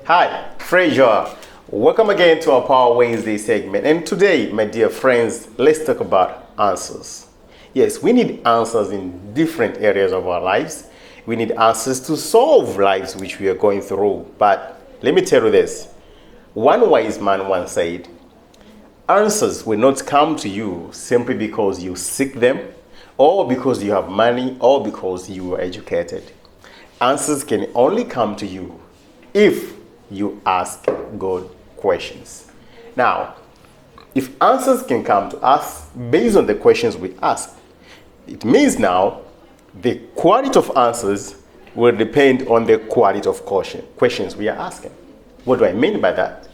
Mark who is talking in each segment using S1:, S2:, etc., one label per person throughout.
S1: Hi, Fraser. Welcome again to our Power Wednesday segment. And today, my dear friends, let's talk about answers. Yes, we need answers in different areas of our lives. We need answers to solve lives which we are going through. But let me tell you this. One wise man once said, answers will not come to you simply because you seek them, or because you have money, or because you are educated. Answers can only come to you if you ask God questions. Now, if answers can come to us based on the questions we ask, it means now the quality of answers will depend on the quality of questions we are asking. What do I mean by that?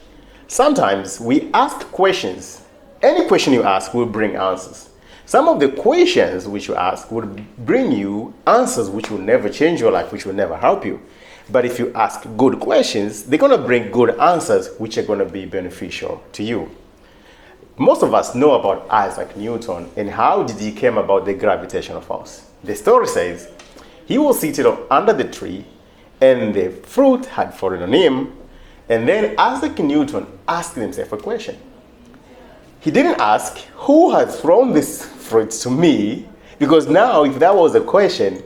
S1: Sometimes we ask questions. Any question you ask will bring answers. Some of the questions which you ask will bring you answers which will never change your life, which will never help you. But if you ask good questions, they're going to bring good answers which are going to be beneficial to you. Most of us know about Isaac Newton and how did he came about the gravitational force. The story says he was seated under the tree and the fruit had fallen on him, and then Isaac Newton asked himself a question. He didn't ask, who has thrown this fruit to me? Because now, if that was a question,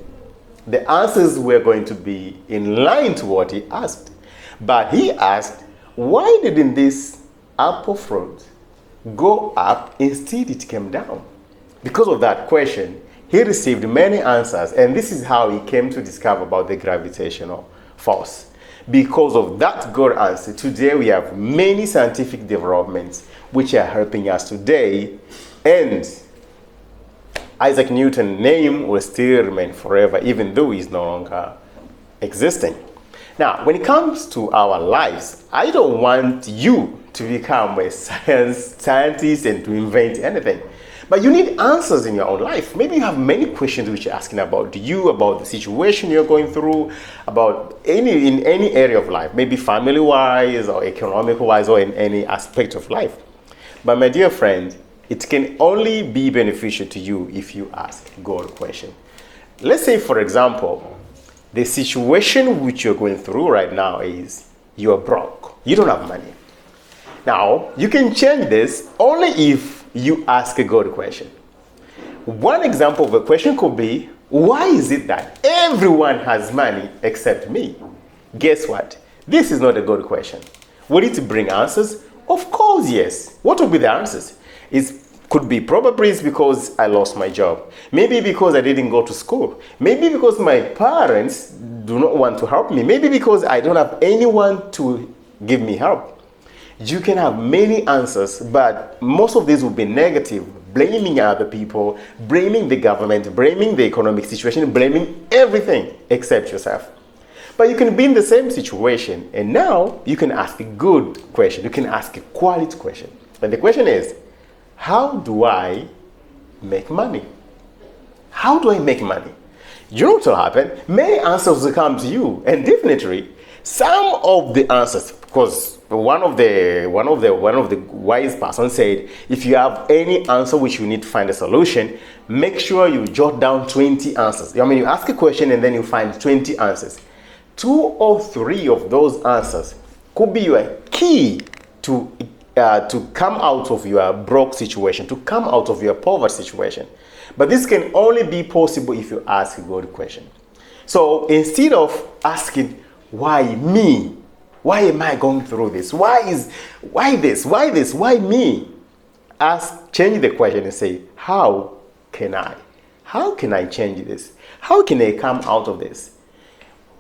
S1: the answers were going to be in line to what he asked. But he asked, why didn't this apple fruit go up, instead it came down? Because of that question, he received many answers, and this is how he came to discover about the gravitational force. Because of that good answer, today we have many scientific developments which are helping us today, and Isaac Newton's name will still remain forever, even though he's no longer existing. Now, when it comes to our lives, I don't want you to become a scientist and to invent anything. But you need answers in your own life. Maybe you have many questions which you're asking about you, about the situation you're going through, about in any area of life, maybe family-wise or economic-wise or in any aspect of life. But my dear friend, it can only be beneficial to you if you ask God a question. Let's say, for example, the situation which you're going through right now is you're broke. You don't have money. Now, you can change this only if you ask a God question. One example of a question could be, why is it that everyone has money except me? Guess what? This is not a good question. Will it bring answers? Of course, yes. What will be the answers? It could be probably it's because I lost my job. Maybe because I didn't go to school. Maybe because my parents do not want to help me. Maybe because I don't have anyone to give me help. You can have many answers, but most of these will be negative, blaming other people, blaming the government, blaming the economic situation, blaming everything except yourself. But you can be in the same situation, and now you can ask a good question. You can ask a quality question. And the question is, how do I make money? How do I make money? You know what will happen? Many answers will come to you, and definitely some of the answers, because one of the wise persons said, if you have any answer which you need to find a solution, make sure you jot down 20 answers. I mean, you ask a question and then you find 20 answers. 2 or 3 of those answers could be your key to come out of your broke situation, to come out of your poverty situation. But this can only be possible if you ask a good question. So instead of asking, why me? Why am I going through this? Why this? Why me? Change the question and say, how can I? How can I change this? How can I come out of this?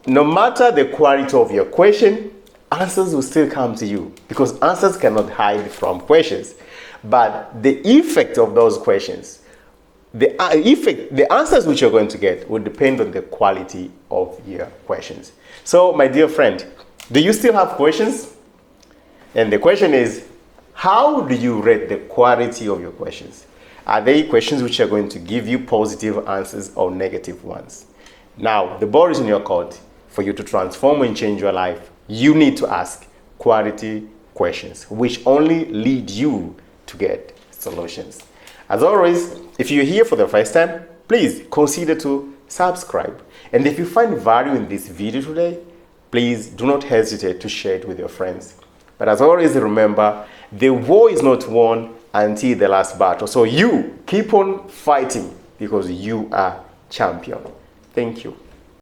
S1: No matter the quality of your question, answers will still come to you, because answers cannot hide from questions. But the effect of those questions, the answers which you're going to get will depend on the quality of your questions. So, my dear friend, do you still have questions? And the question is, how do you rate the quality of your questions? Are they questions which are going to give you positive answers or negative ones? Now, the ball is in your court. For you to transform and change your life, you need to ask quality questions, which only lead you to get solutions. As always, if you're here for the first time, please consider to subscribe. And if you find value in this video today, please do not hesitate to share it with your friends. But as always, remember, the war is not won until the last battle. So you keep on fighting because you are champion. Thank you.